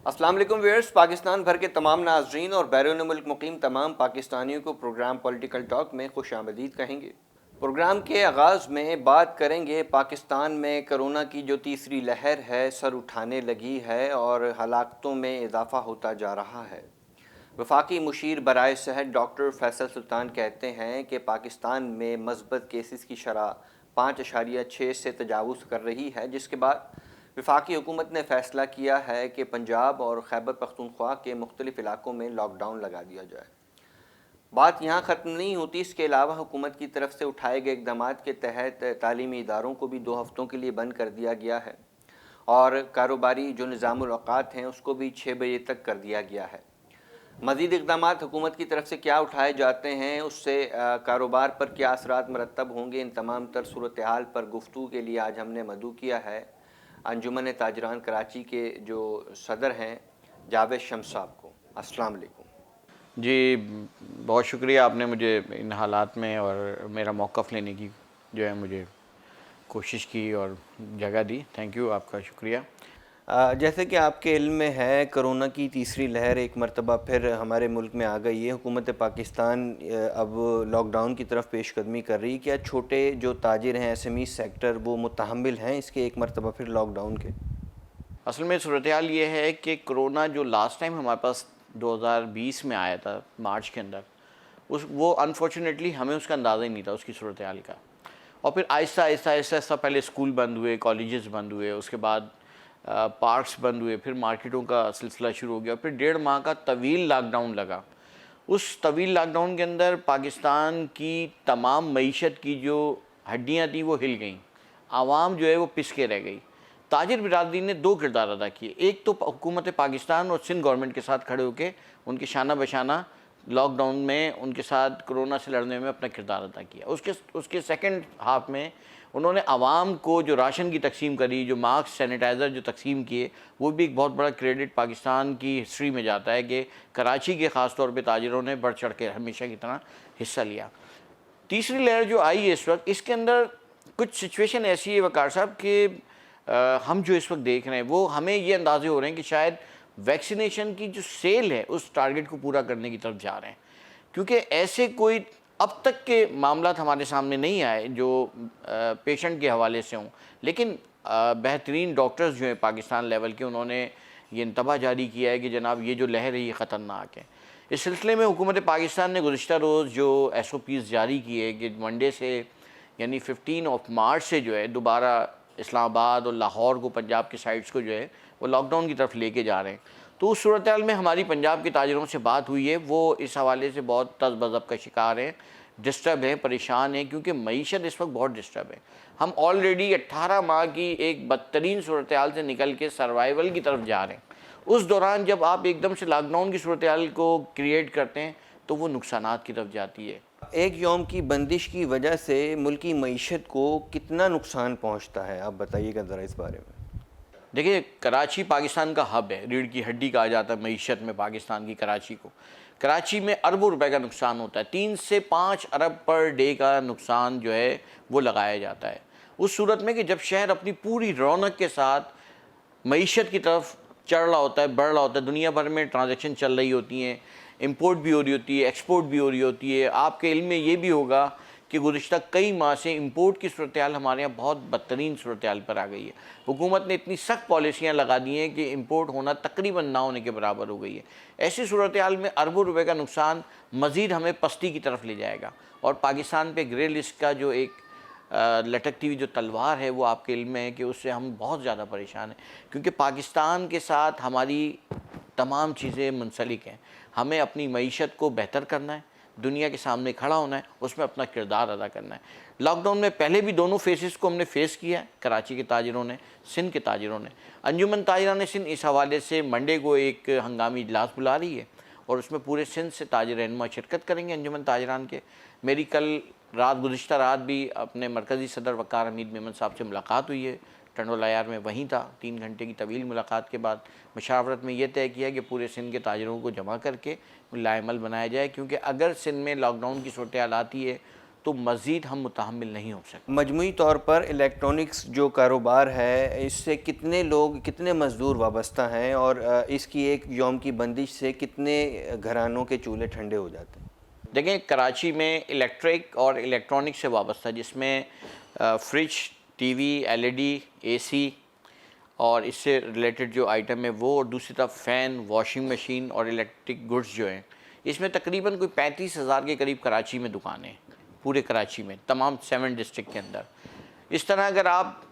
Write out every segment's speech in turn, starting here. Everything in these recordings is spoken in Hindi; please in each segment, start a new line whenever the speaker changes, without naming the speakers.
अस्सलाम वालेकुम व्यूअर्स। पाकिस्तान भर के तमाम नाजरीन और बैरून मुल्क मुकीम तमाम पाकिस्तानियों को प्रोग्राम पॉलिटिकल टॉक में खुश आमदीद कहेंगे। प्रोग्राम के आगाज़ में बात करेंगे पाकिस्तान में कोरोना की जो तीसरी लहर है सर उठाने लगी है और हलाकतों में इजाफ़ा होता जा रहा है। वफाकी मुशीर बराए सेहत डॉक्टर फैसल सुल्तान कहते हैं कि पाकिस्तान में मस्बत केसेस की शरह 5.6 से तजावुज़ कर रही है, जिसके बाद वफाकी हुकूमत ने फ़ैसला किया है कि पंजाब और खैबर पख्तूनख्वा के मुख्तलिफ़ इलाकों में लॉकडाउन लगा दिया जाए। बात यहाँ ख़त्म नहीं होती। इसके अलावा हुकूमत की तरफ से उठाए गए इक़दाम के तहत तालीमी इदारों को भी 2 हफ़्तों के लिए बंद कर दिया गया है और कारोबारी जो निज़ामुल औक़ात हैं उसको भी 6 बजे तक कर दिया गया है। मज़ीद इक़दाम हुकूमत की तरफ से क्या उठाए जाते हैं, उससे कारोबार पर क्या असरात मरतब होंगे, इन तमाम तर सूरत हाल पर गुफ्तगू के लिए आज हमने मदऊ किया है अंजुमन ताजरान कराची के जो सदर हैं जावेद शम्स साहब को। अस्सलाम वालेकुम।
जी, बहुत शुक्रिया आपने मुझे इन हालात में और मेरा मौक़िफ़ लेने की जो है मुझे कोशिश की और जगह दी। थैंक यू, आपका शुक्रिया।
जैसे कि आपके इल्म में है, कोरोना की तीसरी लहर एक मरतबा फिर हमारे मुल्क में आ गई है। हुकूमत पाकिस्तान अब लॉकडाउन की तरफ पेशकदमी कर रही है। क्या छोटे जो ताजिर हैं, एसएमई सेक्टर, वो मुतहम्मिल हैं इसके एक मरतबा फिर लॉकडाउन के?
असल में सूरत-ए-हाल ये है कि कोरोना जो लास्ट टाइम हमारे पास 2020 में आया था मार्च के अंदर, वो अनफॉर्चुनेटली हमें उसका अंदाज़ा ही नहीं था उसकी सूरत-ए-हाल का। और फिर आहिस्ता पहले स्कूल बंद हुए, कॉलेजेस बंद हुए, उसके बाद पार्क्स बंद हुए, फिर मार्केटों का सिलसिला शुरू हो गया, फिर 1.5 माह का तवील लॉकडाउन लगा। उस तवील लॉकडाउन के अंदर पाकिस्तान की तमाम मईशत की जो हड्डियाँ थी वो हिल गईं, आवाम जो है वो पिस के रह गई। ताजिर बिरादरी ने 2 किरदार अदा किए। एक तो हुकूमत पाकिस्तान और सिंध गवर्नमेंट के साथ खड़े होकर उनके शाना बशाना लॉकडाउन में उनके साथ कोरोना से लड़ने में अपना किरदार अदा किया। उसके सेकंड हाफ में उन्होंने आवाम को जो राशन की तकसीम करी, जो मास्क सैनिटाइज़र जो तकसीम किए, वो भी एक बहुत बड़ा क्रेडिट पाकिस्तान की हिस्ट्री में जाता है कि कराची के ख़ास तौर पे ताजिरों ने बढ़ चढ़ के हमेशा की तरह हिस्सा लिया। तीसरी लहर जो आई है इस वक्त, इसके अंदर कुछ सिचुएशन ऐसी है वकार साहब कि हम जो इस वक्त देख रहे हैं वो हमें ये अंदाज़े हो रहे हैं कि शायद वैक्सीनेशन की जो सेल है उस टारगेट को पूरा करने की तरफ जा रहे हैं, क्योंकि ऐसे कोई अब तक के मामला हमारे सामने नहीं आए जो पेशेंट के हवाले से हों, लेकिन बेहतरीन डॉक्टर्स जो हैं पाकिस्तान लेवल के, उन्होंने ये इंतबाह जारी किया है कि जनाब ये जो लहर है ये ख़तरनाक है। इस सिलसिले में हुकूमत पाकिस्तान ने गुज़िश्ता रोज़ जो SOPs जारी किए कि मंडे से यानी 15 मार्च से जो है दोबारा इस्लामाबाद और लाहौर को, पंजाब की साइड्स को जो है वो लॉकडाउन की तरफ लेके जा रहे हैं। तो उस सूरत हाल में हमारी पंजाब के ताजिरों से बात हुई है, वो इस हवाले से बहुत तज़-बज़ब का शिकार हैं, डिस्टर्ब हैं, परेशान हैं, क्योंकि मईशत इस वक्त बहुत डिस्टर्ब है। हम ऑलरेडी 18 माह की एक बदतरीन सूरत हाल से निकल के सर्वाइवल की तरफ जा रहे हैं। उस दौरान जब आप एकदम से लॉकडाउन की सूरत हाल को क्रिएट करते हैं तो वो नुकसानात की तरफ जाती है।
एक यौम की बंदिश की वजह से मुल्की मईशत को कितना नुकसान पहुँचता है, आप बताइएगा ज़रा इस बारे में।
देखिए, कराची पाकिस्तान का हब है, रीढ़ की हड्डी कहा जाता है मईशत में पाकिस्तान की कराची को। कराची में अरबों रुपए का नुकसान होता है, 3 से 5 अरब पर डे का नुकसान जो है वो लगाया जाता है। उस सूरत में कि जब शहर अपनी पूरी रौनक के साथ मईशत की तरफ चढ़ रहा होता है, बढ़ रहा होता है, दुनिया भर में ट्रांजैक्शन चल रही होती हैं, इंपोर्ट भी हो रही होती है, एक्सपोर्ट भी हो रही होती है। आपके इल्म में ये भी होगा कि गुज़िश्ता कई माह से इंपोर्ट की सूरत हाल हमारे यहाँ बहुत बदतरीन सूरत हाल पर आ गई है। हुकूमत ने इतनी सख्त पॉलिसियाँ लगा दी हैं कि इंपोर्ट होना तकरीबन ना होने के बराबर हो गई है। ऐसी सूरत हाल में अरबों रुपए का नुकसान मज़ीद हमें पस्ती की तरफ ले जाएगा और पाकिस्तान पे ग्रे लिस्ट का जो एक लटकती हुई जो तलवार है वो आपके इल्म में है कि उससे हम बहुत ज़्यादा परेशान हैं, क्योंकि पाकिस्तान के साथ हमारी तमाम चीज़ें मुंसलिक हैं। हमें अपनी मईशत को बेहतर करना है, दुनिया के सामने खड़ा होना है, उसमें अपना किरदार अदा करना है। लॉकडाउन में पहले भी दोनों फेसेस को हमने फेस किया है, कराची के ताजिरों ने, सिंध के ताजिरों ने। अंजुमन ताजिरान सिंध इस हवाले से मंडे को एक हंगामी इजलास बुला रही है और उसमें पूरे सिंध से ताजिर रहनुमा शिरकत करेंगे अंजुमन ताजिरान के। मेरी कल रात, गुज़िश्ता रात भी अपने मरकज़ी सदर वक़ार हमीद मेमन साहब से मुलाकात हुई है। टंडोला यार में वहीं था। 3 घंटे की तवील मुलाकात के बाद मशावरत में यह तय किया कि पूरे सिंध के ताजिरों को जमा करके लाएमल बनाया जाए, क्योंकि अगर सिंध में लॉकडाउन की सूरत हाल आती है तो मज़ीद हम मुतहम्मिल नहीं हो सकते।
मजमूई तौर पर इलेक्ट्रॉनिक्स जो कारोबार है, इससे कितने लोग, कितने मज़दूर वाबस्ता हैं, और इसकी एक यौम की बंदिश से कितने घरानों के चूल्हे ठंडे हो जाते हैं?
देखें, कराची में इलेक्ट्रिक और इलेक्ट्रॉनिक से वाबस्ता, जिसमें फ्रिज, टीवी, एलईडी, एसी और इससे रिलेटेड जो आइटम है वो, और दूसरी तरफ फ़ैन, वॉशिंग मशीन और इलेक्ट्रिक गुड्स जो हैं, इसमें तकरीबन कोई 35,000 के करीब कराची में दुकानें हैं, पूरे कराची में, तमाम 7 डिस्ट्रिक्ट के अंदर। इस तरह अगर आप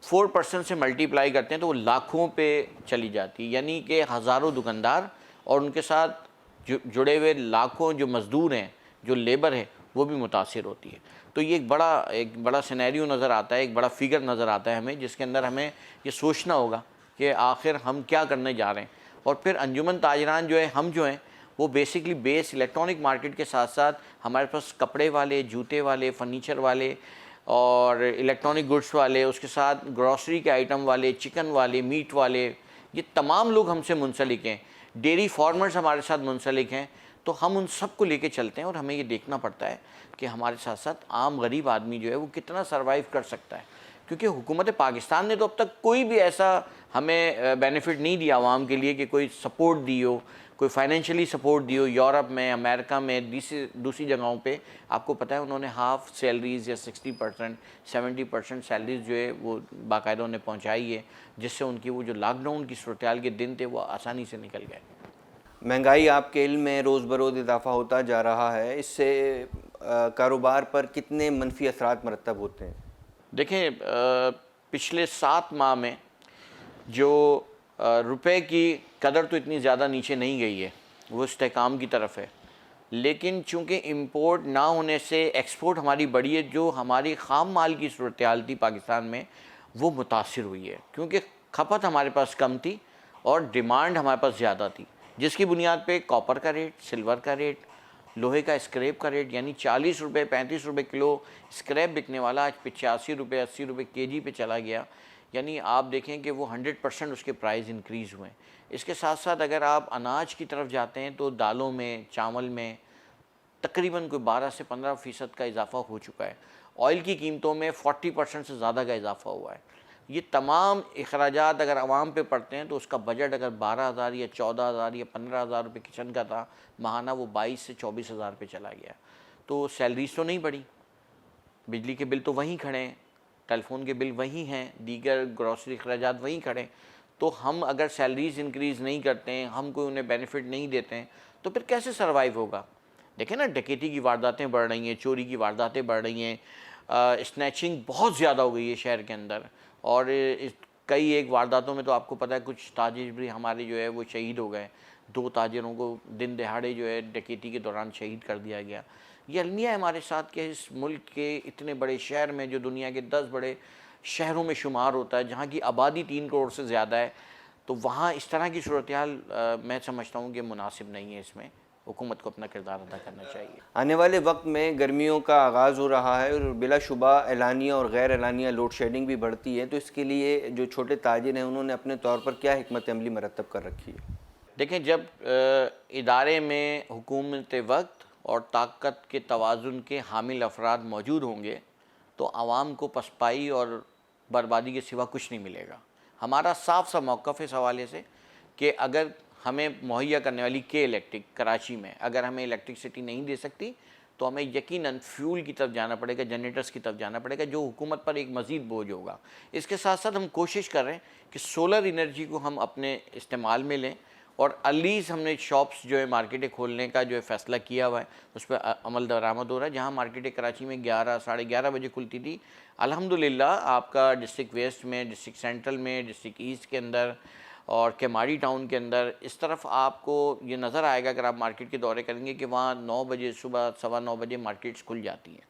4% से मल्टीप्लाई करते हैं तो वो लाखों पे चली जाती है, यानी कि हज़ारों दुकानदार और उनके साथ जुड़े हुए लाखों जो मज़दूर हैं, जो लेबर है, वो भी मुतासिर होती है। तो ये एक बड़ा सिनेरियो नज़र आता है, एक बड़ा फिगर नज़र आता है हमें, जिसके अंदर हमें ये सोचना होगा कि आखिर हम क्या करने जा रहे हैं। और फिर अंजुमन ताजरान जो है, हम जो हैं, वो बेसिकली बेस इलेक्ट्रॉनिक मार्केट के साथ साथ हमारे पास कपड़े वाले, जूते वाले, फर्नीचर वाले और इलेक्ट्रॉनिक गुड्स वाले, उसके साथ ग्रॉसरी के आइटम वाले, चिकन वाले, मीट वाले, ये तमाम लोग हमसे मुंसलिक हैं। डेयरी फार्मर्स हमारे साथ मुंसलिक हैं। तो हम उन सब को लेके चलते हैं और हमें ये देखना पड़ता है कि हमारे साथ साथ आम गरीब आदमी जो है वो कितना सर्वाइव कर सकता है, क्योंकि हुकूमत पाकिस्तान ने तो अब तक कोई भी ऐसा हमें बेनिफिट नहीं दिया आवाम के लिए कि कोई सपोर्ट दी हो, कोई फाइनेंशियली सपोर्ट दी हो। यूरोप में, अमेरिका में, दूसरी जगहों पे आपको पता है उन्होंने हाफ़ सैलरीज़ या 60%, 70% सैलरीज़ जो है वो बाकायदा उन्हें पहुँचाई है, जिससे उनकी वो जो लॉकडाउन की सूरत-ए-हाल के दिन थे वो आसानी से निकल गए।
महंगाई आपके इल्म में रोज़ बरोज़ इजाफ़ा होता जा रहा है, इससे कारोबार पर कितने मनफी असरात मरतब होते हैं?
देखें, पिछले 7 माह में जो रुपए की कदर तो इतनी ज़्यादा नीचे नहीं गई है, वो इस्तेहकाम की तरफ है, लेकिन चूँकि इम्पोर्ट ना होने से एक्सपोर्ट हमारी बढ़ी है, जो हमारी ख़ाम माल की सूरत-ए-हाल थी पाकिस्तान में, वो मुतासिर हुई है, क्योंकि खपत हमारे पास कम थी और डिमांड हमारे पास ज़्यादा थी, जिसकी बुनियाद पे कॉपर का रेट, सिल्वर का रेट, लोहे का स्क्रैप का रेट, यानी 40 रुपये 35 रुपये किलो स्क्रैप बिकने वाला आज 85 रुपये 80 रुपये केजी पे चला गया। यानी आप देखें कि वो 100% उसके प्राइस इंक्रीज़ हुए हैं। इसके साथ साथ अगर आप अनाज की तरफ जाते हैं तो दालों में, चावल में तकरीबन कोई 12 से 15% का इजाफ़ा हो चुका है। ऑयल की कीमतों में 40% से ज़्यादा का इजाफ़ा हुआ है। ये तमाम अखराजात अगर आवाम पे पड़ते हैं तो उसका बजट अगर 12,000 या 14,000 या 15,000 रुपये किचन का था माहाना, वो 22 से 24,000 पे चला गया। तो सैलरीज तो नहीं बढ़ी, बिजली के बिल तो वहीं खड़े हैं, टेलीफोन के बिल वहीं हैं, दीगर ग्रॉसरी अखराजात वहीं खड़े हैं। तो हम अगर सैलरीज इंक्रीज़ नहीं करते हैं, हम कोई उन्हें बेनिफिट नहीं देते हैं, तो फिर कैसे सर्वाइव होगा? देखें ना, डकैती की वारदातें बढ़ रही हैं, चोरी की वारदातें बढ़ रही हैं, स्नैचिंग बहुत ज़्यादा हो गई है शहर के अंदर। और कई एक वारदातों में तो आपको पता है कुछ ताजिर भी हमारे जो है वो शहीद हो गए। 2 ताजिरों को दिन दहाड़े जो है डकैती के दौरान शहीद कर दिया गया। ये अलमिया है हमारे साथ कि इस मुल्क के इतने बड़े शहर में, जो दुनिया के 10 बड़े शहरों में शुमार होता है, जहाँ की आबादी 3 करोड़ से ज़्यादा है, तो वहाँ इस तरह की सूरत-ए-हाल मैं समझता हूँ कि मुनासिब नहीं है। इसमें हुकूमत को अपना किरदार अदा करना चाहिए।
आने वाले वक्त में गर्मियों का आगाज़ हो रहा है और बिलाशुबा एलानिया और गैर एलानिया लोड शेडिंग भी बढ़ती है, तो इसके लिए जो छोटे ताजिर हैं उन्होंने अपने तौर पर क्या हिकमत अमली मरतब कर रखी है?
देखें, जब इदारे में हुकूमत वक्त और ताकत के तवाज़ुन के हामिल अफराद मौजूद होंगे तो आवाम को पसपाई और बर्बादी के सिवा कुछ नहीं मिलेगा। हमारा साफ सा मौक़िफ़ इस हवाले से कि अगर हमें मुहैया करने वाली के इलेक्ट्रिक कराची में अगर हमें इलेक्ट्रिसिटी नहीं दे सकती तो हमें यकीनन फ्यूल की तरफ जाना पड़ेगा, जनरेटर्स की तरफ जाना पड़ेगा, जो हुकूमत पर एक मज़ीद बोझ होगा। इसके साथ साथ हम कोशिश कर रहे हैं कि सोलर एनर्जी को हम अपने इस्तेमाल में लें, और अलीज़ हमने शॉप्स जो है मार्केटें खोलने का जो है फ़ैसला किया हुआ है, उस पर अमल दरामद हो रहा है। जहाँ मार्केटें कराची में 11 साढ़े 11 बजे खुलती थी, अल्हम्दुलिल्लाह आपका डिस्ट्रिक्ट वेस्ट में, डिस्ट्रिक्ट सेंट्रल में, डिस्ट्रिक्ट ईस्ट के अंदर और केमारी टाउन के अंदर इस तरफ आपको ये नज़र आएगा अगर आप मार्केट के दौरे करेंगे कि वहाँ 9 बजे सुबह 9:15 बजे मार्केट्स खुल जाती हैं।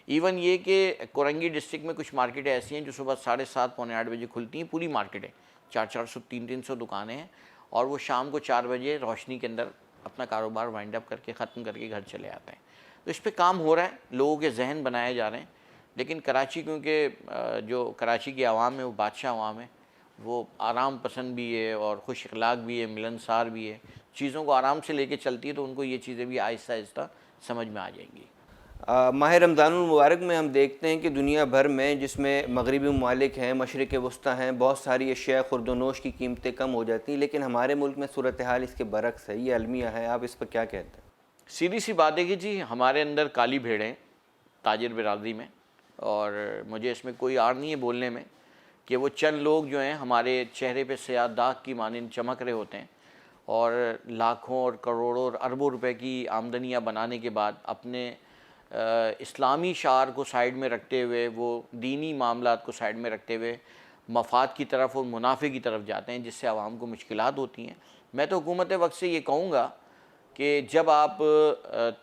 इवन ये कि कोरंगी डिस्ट्रिक्ट में कुछ मार्केटें ऐसी हैं जो सुबह 7:30 पौने 8 बजे खुलती हैं, पूरी मार्केटें 400 300 दुकानें हैं, और वो शाम को 4 बजे रोशनी के अंदर अपना कारोबार वाइंड अप करके ख़त्म करके घर चले आते हैं। तो इस पे काम हो रहा है, लोगों के जहन बनाए जा रहे हैं। लेकिन कराची, क्योंकि जो कराची की आवाम है वो बादशाह आवाम है, वो आराम पसंद भी है और खुश अखलाक भी है, मिलनसार भी है, चीज़ों को आराम से लेके चलती है, तो उनको ये चीज़ें भी आहिस्ता आहिस्ता समझ में आ जाएंगी।
माह रमज़ानुल मुबारक में हम देखते हैं कि दुनिया भर में जिसमें मगरबी ममालिक हैं, मशरिक़ वस्ता हैं, बहुत सारी अशिया खुर्दनोश की कीमतें कम हो जाती हैं, लेकिन हमारे मुल्क में सूरत हाल इसके बरक्स है। ये अलमिया है, आप इस पर क्या कहते हैं?
सीधी सी बात है कि जी हमारे अंदर काली भेड़ें ताजिर बिरादरी में, और मुझे इसमें कोई आड़ नहीं है बोलने में कि वो चंद लोग जो हैं हमारे चेहरे पे सयाह दाग की मानिंद चमक रहे होते हैं, और लाखों और करोड़ों और अरबों रुपए की आमदनियाँ बनाने के बाद अपने इस्लामी शार को साइड में रखते हुए, वो दीनी मामलात को साइड में रखते हुए मफाद की तरफ और मुनाफे की तरफ जाते हैं, जिससे आवाम को मुश्किलात होती हैं। मैं तो हुकूमत वक्त से ये कहूँगा कि जब आप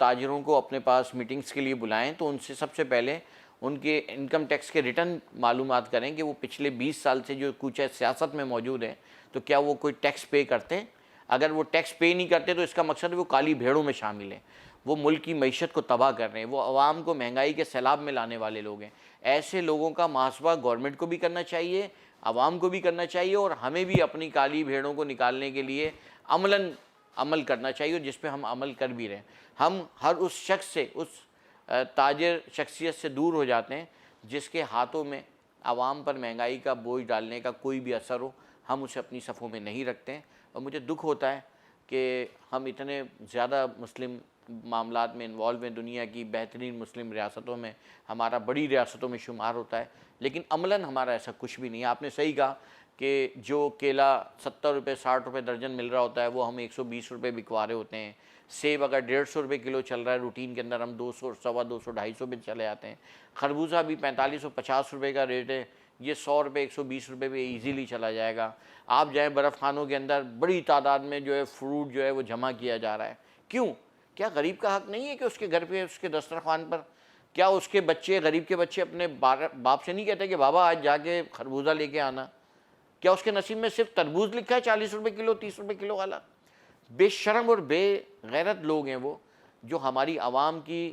ताजिरों को अपने पास मीटिंग्स के लिए बुलाएं तो उनसे सबसे पहले उनके इनकम टैक्स के रिटर्न मालूमात करें कि वो पिछले 20 साल से जो कुछ सियासत में मौजूद हैं तो क्या वो कोई टैक्स पे करते हैं। अगर वो टैक्स पे नहीं करते तो इसका मकसद वो काली भेड़ों में शामिल हैं, वो मुल्क की मईशत को तबाह कर रहे हैं, वो आवाम को महंगाई के सैलाब में लाने वाले लोग हैं। ऐसे लोगों का मुहासबा गवर्नमेंट को भी करना चाहिए, आवाम को भी करना चाहिए, और हमें भी अपनी काली भेड़ों को निकालने के लिए अमल करना चाहिए, जिस पे हम अमल कर भी रहे हैं। हम हर उस शख्स से, उस ताजिर शख्सियत से दूर हो जाते हैं जिसके हाथों में आवाम पर महंगाई का बोझ डालने का कोई भी असर हो, हम उसे अपनी सफ़ों में नहीं रखते हैं। और मुझे दुख होता है कि हम इतने ज़्यादा मुस्लिम मामलात में इन्वॉल्व हैं, दुनिया की बेहतरीन मुस्लिम रियासतों में, हमारा बड़ी रियासतों में शुमार होता है, लेकिन अमलन हमारा ऐसा कुछ भी नहीं है। आपने सही कहा कि जो केला 70 रुपये 60 रुपये दर्जन मिल रहा होता है वो हम 120 रुपये बिकवा रहे होते हैं। सेब अगर 150 रुपये किलो चल रहा है रूटीन के अंदर, हम 200, सवा 200, 250 पे चले जाते हैं। खरबूजा भी 4550 रुपये का रेट है, ये 100 रुपये 120 रुपये पे ईजीली चला जाएगा। आप जाएँ बर्फ़ खानों के अंदर, बड़ी तादाद में जो है फ्रूट जो है वो जमा किया जा रहा है। क्यों? क्या गरीब का हक़ नहीं है कि उसके घर पे, उसके दस्तरखान पर, क्या उसके बच्चे, गरीब के बच्चे अपने बाप से नहीं कहते कि बाबा आज जाके खरबूजा लेके आना? क्या उसके नसीब में सिर्फ तरबूज लिखा है 40 रुपये किलो, 30 रुपये किलो वाला? बेशर्म और बेगैरत लोग हैं वो, जो हमारी आवाम की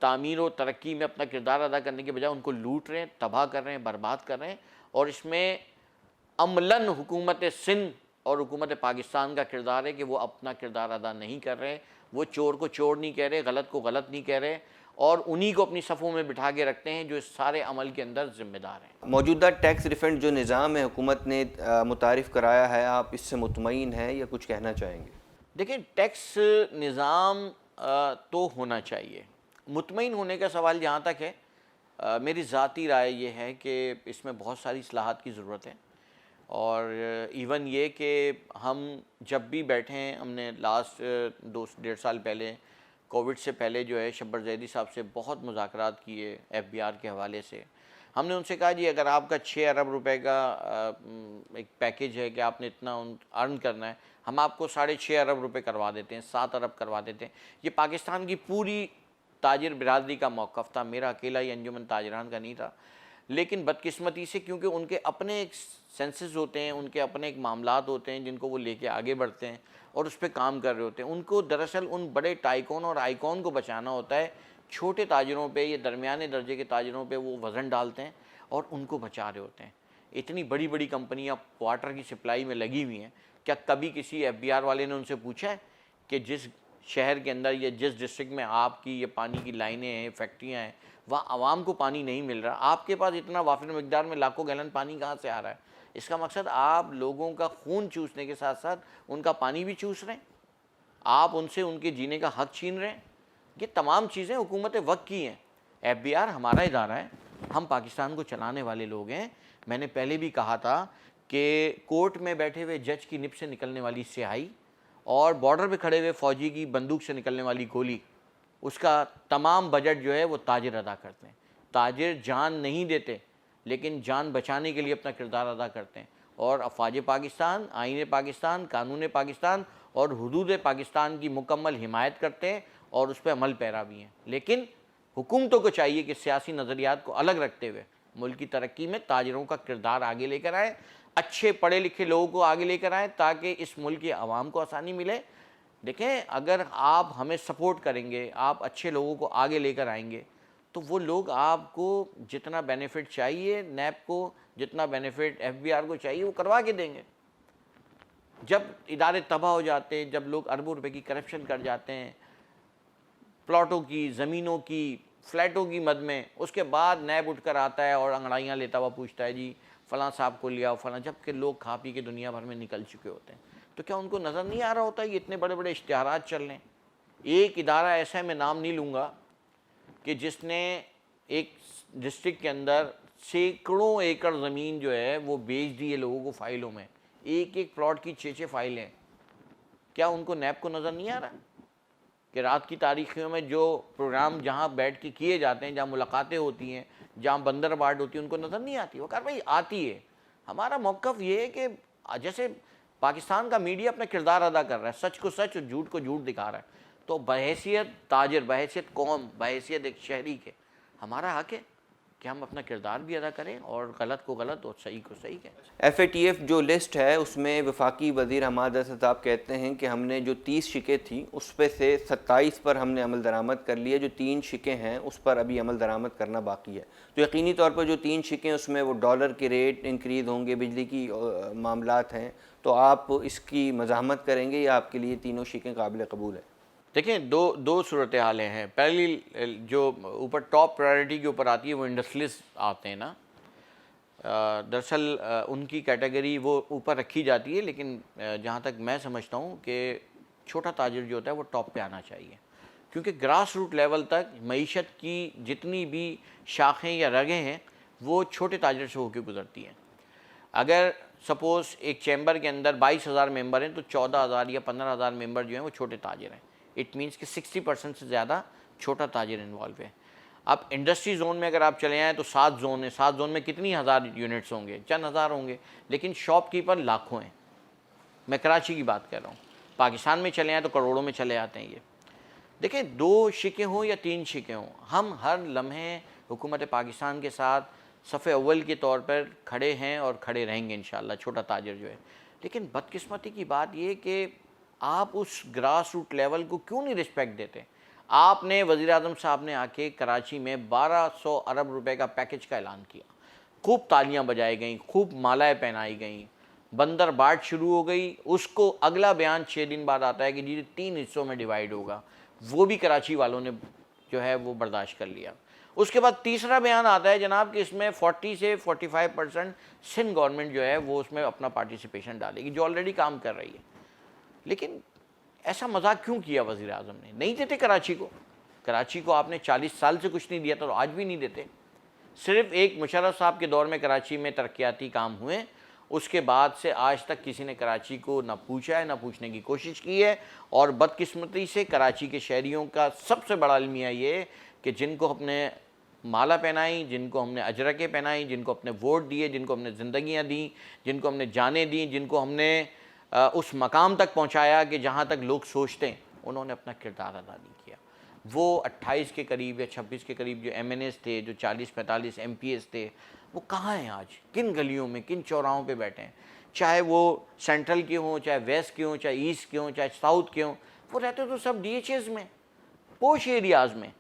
तामीर और तरक्की में अपना किरदार अदा करने के बजाय उनको लूट रहे हैं, तबाह कर रहे हैं, बर्बाद कर रहे हैं। और इसमें अमलन हुकूमत सिंध और हुकूमत पाकिस्तान का किरदार है कि वो अपना किरदार अदा नहीं कर रहे। वो चोर को चोर नहीं कह रहे, गलत को गलत नहीं कह रहे, और उन्हीं को अपनी सफ़ों में बिठा के रखते हैं जो इस सारे अमल के अंदर ज़िम्मेदार हैं।
मौजूदा टैक्स रिफंड जो निज़ाम है हुकूमत ने मुतारिफ़ कराया है, आप इससे मुतमईन हैं या कुछ कहना चाहेंगे?
देखिए, टैक्स निज़ाम तो होना चाहिए। मुतमईन होने का सवाल जहाँ तक है, मेरी ज़ाती राय ये है कि इसमें बहुत सारी इस्लाहात की ज़रूरत है। और इवन ये कि हम जब भी बैठे हैं, हमने लास्ट 2-1.5 साल पहले, कोविड से पहले जो है, शब्बर ज़ैदी साहब से बहुत मुज़ाकरात किए FBR के हवाले से। हमने उनसे कहा जी अगर आपका 6 अरब रुपए का एक पैकेज है कि आपने इतना अर्न करना है, हम आपको 6.5 अरब रुपए करवा देते हैं, 7 अरब करवा देते हैं। ये पाकिस्तान की पूरी ताजिर बिरादरी का मौक़िफ़ था, मेरा अकेला ही अंजुमन ताजरान का नहीं था। लेकिन बदकिस्मती से, क्योंकि उनके अपने एक सेंसेस होते हैं, उनके अपने एक मामलात होते हैं जिनको वो लेके आगे बढ़ते हैं और उस पर काम कर रहे होते हैं। उनको दरअसल उन बड़े टाइकॉन और आइकॉन को बचाना होता है। छोटे ताजिरों पे, ये दरमियाने दर्जे के ताजिरों पे वो वज़न डालते हैं और उनको बचा रहे होते हैं। इतनी बड़ी बड़ी कंपनियाँ वाटर की सप्लाई में लगी हुई हैं, क्या कभी किसी FBR वाले ने उनसे पूछा है कि जिस शहर के अंदर या जिस डिस्ट्रिक्ट में आपकी ये पानी की लाइनें हैं, फैक्ट्रियाँ हैं, वहाँ आवाम को पानी नहीं मिल रहा, आपके पास इतना वाफिर मकदार में लाखों गैलन पानी कहाँ से आ रहा है? इसका मकसद आप लोगों का खून चूसने के साथ साथ उनका पानी भी चूस रहे हैं, आप उनसे उनके जीने का हक़ छीन रहे हैं। ये तमाम चीज़ें हुकूमत वक्त की हैं। FBR हमारा इदारा है, हम पाकिस्तान को चलाने वाले लोग हैं। मैंने पहले भी कहा था कि कोर्ट में बैठे हुए जज की निब से निकलने वाली स्याही और बॉर्डर पे खड़े हुए फ़ौजी की बंदूक से निकलने वाली गोली, उसका तमाम बजट जो है वो ताजिर अदा करते हैं। ताजिर जान नहीं देते, लेकिन जान बचाने के लिए अपना किरदार अदा करते हैं। और अफ़वाज पाकिस्तान, आईन पाकिस्तान, कानून पाकिस्तान और हुदूद पाकिस्तान की मुकम्मल हिमायत करते हैं और उस पर अमल पैरा भी हैं। लेकिन हुकूमतों को चाहिए कि सियासी नज़रियात को अलग रखते हुए मुल्क की तरक्की में ताजिरों का किरदार आगे लेकर आए, अच्छे पढ़े लिखे लोगों को आगे लेकर आएँ ताकि इस मुल्क की आवाम को आसानी मिले। देखें, अगर आप हमें सपोर्ट करेंगे, आप अच्छे लोगों को आगे लेकर आएंगे, तो वो लोग आपको जितना बेनिफिट चाहिए, नैब को जितना बेनिफिट FBR को चाहिए, वो करवा के देंगे। जब इदारे तबाह हो जाते हैं, जब लोग अरबों रुपए की करप्शन कर जाते हैं, प्लॉटों की, ज़मीनों की, फ्लैटों की मद में। उसके बाद नैब उठ कर आता है और अंगड़ाइयाँ लेता हुआ पूछता है जी फ़लाँ साहब को लिया फ़लाँ, जबकि लोग खा पी के दुनिया भर में निकल चुके होते हैं। तो क्या उनको नज़र नहीं आ रहा होता ये इतने बड़े बड़े इश्तिहारात चल रहे हैं? एक इदारा ऐसा है, मैं नाम नहीं लूँगा, कि जिसने एक डिस्ट्रिक्ट के अंदर सैकड़ों एकड़ ज़मीन जो है वो बेच दी है लोगों को फ़ाइलों में, एक एक प्लॉट की 6-6 फाइलें। क्या उनको नैब को नज़र नहीं आ रहा कि रात की तारीखियों में जो प्रोग्राम जहाँ बैठ के किए जाते हैं, जहाँ मुलाकातें होती हैं, जहाँ बंदरबाट होती है, उनको नज़र नहीं आती? वो कहा भाई आती है। हमारा मौक़िफ़ ये है कि जैसे पाकिस्तान का मीडिया अपना किरदार अदा कर रहा है, सच को सच और झूठ को झूठ दिखा रहा है, तो बहैसियत ताजिर, बहैसियत कौम, बहैसियत एक शहरी के हमारा हक़ है कि हम अपना किरदार भी अदा करें और गलत को गलत और सही को सही कहें।
FATF जो लिस्ट है उसमें वफाकी वज़ीर हमाद असद साहब कहते हैं कि हमने जो 30 शिकें थी उस पे से 27 पर हमने अमल दरामद कर लिया, जो 3 शिकें हैं उस पर अभी अमल दरामद करना बाकी है। तो यकीनी तौर पर जो 3 शिकें उसमें वो डॉलर के रेट इंक्रीज़ होंगे, बिजली की मामलात हैं, तो आप इसकी मज़ाहमत करेंगे या आपके लिए तीनों शिकें काबिल कबूल है?
देखिए, दो सूरत हालें हैं। पहली जो ऊपर टॉप प्रायोरिटी के ऊपर आती है वो इंडस्ट्रियलिस्ट आते हैं ना। दरअसल उनकी कैटेगरी वो ऊपर रखी जाती है, लेकिन जहाँ तक मैं समझता हूँ कि छोटा ताजिर जो होता है वो टॉप पे आना चाहिए, क्योंकि ग्रास रूट लेवल तक मईशत की जितनी भी शाखें या रगें हैं वो छोटे ताजिर से होकर गुजरती हैं। अगर सपोज़ एक चैम्बर के अंदर 22,000 मेंबर हैं तो 14,000 या 15,000 मेंबर जो हैं वो छोटे ताजिर हैं। इट मीन्स कि 60% से ज़्यादा छोटा ताजिर इन्वॉल्व है। अब इंडस्ट्री जोन में अगर आप चले आएँ तो 7 जोन है, 7 जोन में कितनी हज़ार यूनिट्स होंगे? चंद हज़ार होंगे, लेकिन शॉपकीपर लाखों हैं। मैं कराची की बात कर रहा हूँ। पाकिस्तान में चले आएँ तो करोड़ों में चले आते हैं ये। देखिए, 2 शिकें हों या 3 शिकें हों, हम हर लम्हे हुकूमत पाकिस्तान के साथ सफ़े अव्वल के तौर पर खड़े हैं और खड़े रहेंगे इंशाअल्लाह, छोटा ताजिर जो है। लेकिन बदकिस्मती की बात ये कि आप उस ग्रास रूट लेवल को क्यों नहीं रिस्पेक्ट देते? आपने वज़ीर-ए-आज़म साहब ने आके कराची में 1200 अरब रुपए का पैकेज का ऐलान किया। खूब तालियां बजाई गईं, खूब मालाएँ पहनाई गईं, बंदर बाट शुरू हो गई। उसको अगला बयान 6 दिन बाद आता है कि जी 3 हिस्सों में डिवाइड होगा। वो भी कराची वालों ने जो है वो बर्दाश्त कर लिया। उसके बाद तीसरा बयान आता है जनाब कि इसमें 40 से 45% सिंध गवर्नमेंट जो है वो उसमें अपना पार्टिसिपेशन डालेगी, जो ऑलरेडी काम कर रही है। लेकिन ऐसा मजाक क्यों किया वज़ीर आज़म ने? नहीं देते कराची को। कराची को आपने 40 साल से कुछ नहीं दिया था तो आज भी नहीं देते। सिर्फ एक मुशर्रफ साहब के दौर में कराची में तरक्याती काम हुए, उसके बाद से आज तक किसी ने कराची को ना पूछा है, ना पूछने की कोशिश की है। और बदकिस्मती से कराची के शहरियों का सबसे बड़ा अलमिया ये है कि जिनको अपने माला पहनाई, जिनको हमने अजरकें पहनाई, जिनको अपने वोट दिए, जिनको हमने ज़िंदगियाँ दी, जिनको हमने जानें दी, जिनको हमने उस मकाम तक पहुँचाया कि जहाँ तक लोग सोचते हैं, उन्होंने अपना किरदार अदा नहीं किया। वो 28 के करीब या 26 के करीब जो MNAs थे, जो 40-45 MPs थे, वो कहाँ हैं आज? किन गलियों में, किन चौराहों पे बैठे हैं? चाहे वो सेंट्रल के हों, चाहे वेस्ट के हों, चाहे ईस्ट के हों, चाहे साउथ के हों, वो रहते तो सब DHAs में, पोश एरियाज़ में।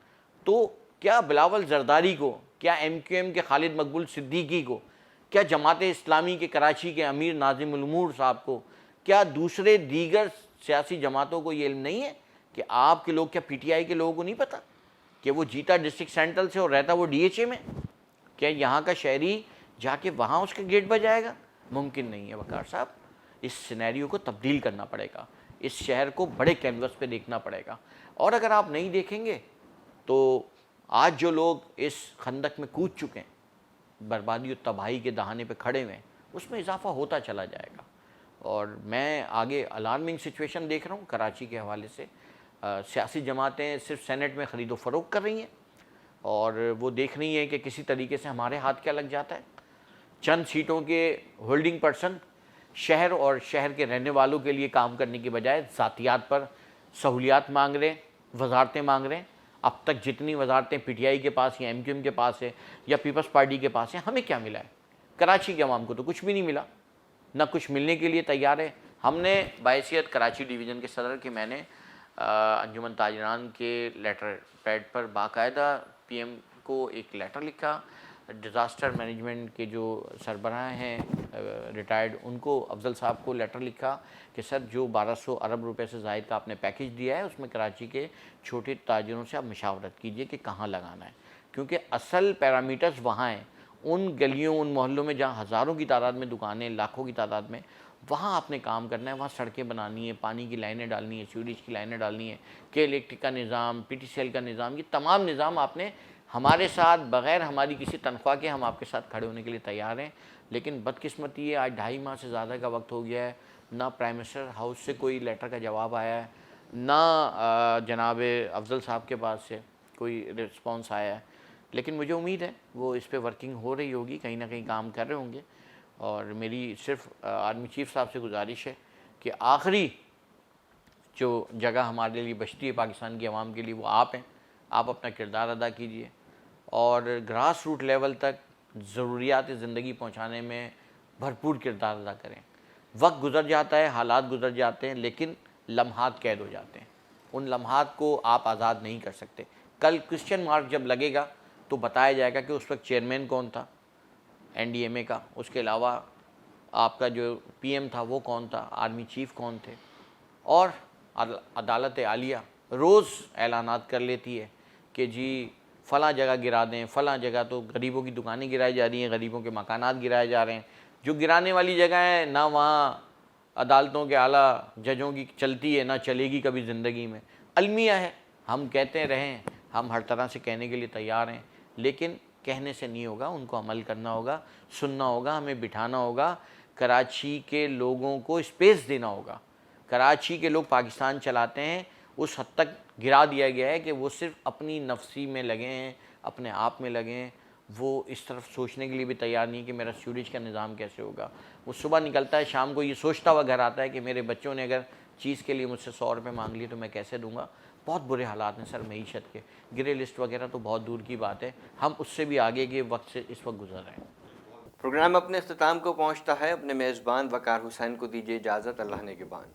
तो क्या बिलावल जरदारी को, क्या MQM के खालिद मकबूल सिद्दीकी को, क्या जमात इस्लामी के कराची के अमीर नाज़िम उल उमूर साहब को, क्या दूसरे दीगर सियासी जमातों को ये इल्म नहीं है कि आपके लोग, क्या PTI के लोगों को नहीं पता कि वो जीता डिस्ट्रिक्ट सेंट्रल से और रहता वो DHA में? क्या यहाँ का शहरी जाके वहाँ उसका गेट बजाएगा? मुमकिन नहीं है वकार साहब। इस सिनेरियो को तब्दील करना पड़ेगा, इस शहर को बड़े कैनवस पे देखना पड़ेगा। और अगर आप नहीं देखेंगे तो आज जो लोग इस खंदक में कूद चुके हैं, बर्बादी और तबाही के दहाने पे खड़े हुए हैं, उसमें इजाफा होता चला जाएगा। और मैं आगे अलार्मिंग सिचुएशन देख रहा हूँ कराची के हवाले से। सियासी जमातें सिर्फ सेनेट में ख़रीदो फ़रोख्त कर रही हैं और वो देख रही हैं कि किसी तरीके से हमारे हाथ क्या लग जाता है। चंद सीटों के होल्डिंग पर्सन शहर और शहर के रहने वालों के लिए काम करने की बजाय ज़ातियात पर सहूलियात मांग रहे हैं, वजारतें मांग रहे हैं। अब तक जितनी वजारतें PTI के पास या MQM के पास है या पीपल्स पार्टी के पास है, हमें क्या मिला है? कराची के अवाम को तो कुछ भी नहीं मिला, ना कुछ मिलने के लिए तैयार है। हमने बायसियत कराची डिवीज़न के सदर के मैंने अंजुमन ताजरान के लेटर पैड पर बाकायदा PM को एक लेटर लिखा डिज़ास्टर मैनेजमेंट के जो सरबराह हैं रिटायर्ड, उनको अफजल साहब को लेटर लिखा कि सर जो 1200 अरब रुपए से ज़ायद का आपने पैकेज दिया है उसमें कराची के छोटे ताजिरों से आप मशावरत कीजिए कि कहाँ लगाना है, क्योंकि असल पैरामीटर्स वहाँ हैं। उन गलियों, उन मोहल्लों में जहाँ हज़ारों की तादाद में दुकानें, लाखों की तादाद में, वहाँ आपने काम करना है। वहाँ सड़कें बनानी है, पानी की लाइनें डालनी है, सीवरेज की लाइनें डालनी है, के इलेक्ट्रिक का निज़ाम, PTCL का निज़ाम, ये तमाम निज़ाम आपने हमारे साथ बग़ैर हमारी किसी तनख्वाह के हम आपके साथ खड़े होने के लिए तैयार हैं। लेकिन बदकिस्मती है, आज 2.5 माह से ज़्यादा का वक्त हो गया है, ना प्राइम मिनिस्टर हाउस से कोई लेटर का जवाब आया है, ना जनाब अफजल साहब के पास से कोई रिस्पॉन्स आया है। लेकिन मुझे उम्मीद है वो इस पे वर्किंग हो रही होगी, कहीं ना कहीं काम कर रहे होंगे। और मेरी सिर्फ आर्मी चीफ साहब से गुजारिश है कि आखिरी जो जगह हमारे लिए बचती है पाकिस्तान की आवाम के लिए, वो आप हैं। आप अपना किरदार अदा कीजिए और ग्रास रूट लेवल तक ज़रूरियात ज़िंदगी पहुंचाने में भरपूर किरदार अदा करें। वक्त गुज़र जाता है, हालात गुज़र जाते हैं, लेकिन लम्हात कैद हो जाते हैं। उन लम्हात को आप आज़ाद नहीं कर सकते। कल क्वेश्चन मार्क जब लगेगा तो बताया जाएगा कि उस वक्त चेयरमैन कौन था NDMA का, उसके अलावा आपका जो PM था वो कौन था, आर्मी चीफ कौन थे। और अदालत आलिया रोज़ ऐलानात कर लेती है कि जी फ़लाँ जगह गिरा दें, फ़लाँ जगह तो गरीबों की दुकानें गिराई जा रही हैं, गरीबों के मकानात गिराए जा रहे हैं। जो गिराने वाली जगह है ना वहाँ अदालतों के आला जजों की चलती है, ना चलेगी कभी ज़िंदगी में। अलमिया है, हम कहते रहें, हम हर तरह से कहने के लिए तैयार हैं, लेकिन कहने से नहीं होगा, उनको अमल करना होगा, सुनना होगा, हमें बिठाना होगा, कराची के लोगों को स्पेस देना होगा। कराची के लोग पाकिस्तान चलाते हैं, उस हद तक गिरा दिया गया है कि वो सिर्फ अपनी नफसी में लगे हैं, अपने आप में लगे हैं। वो इस तरफ सोचने के लिए भी तैयार नहीं कि मेरा सीवरेज का निज़ाम कैसे होगा। वो सुबह निकलता है, शाम को ये सोचता हुआ घर आता है कि मेरे बच्चों ने अगर चीज़ के लिए मुझसे 100 रुपये मांग लिए तो मैं कैसे दूंगा। बहुत बुरे हालात हैं सर मईशत के। ग्रे लिस्ट वगैरह तो बहुत दूर की बात है, हम उससे भी आगे के वक्त से इस वक्त गुजर रहे हैं।
प्रोग्राम अपने अख्ताम को पहुँचता है। अपने मेज़बान वकार हुसैन को दीजिए इजाज़त। अल्लाह ने के बान।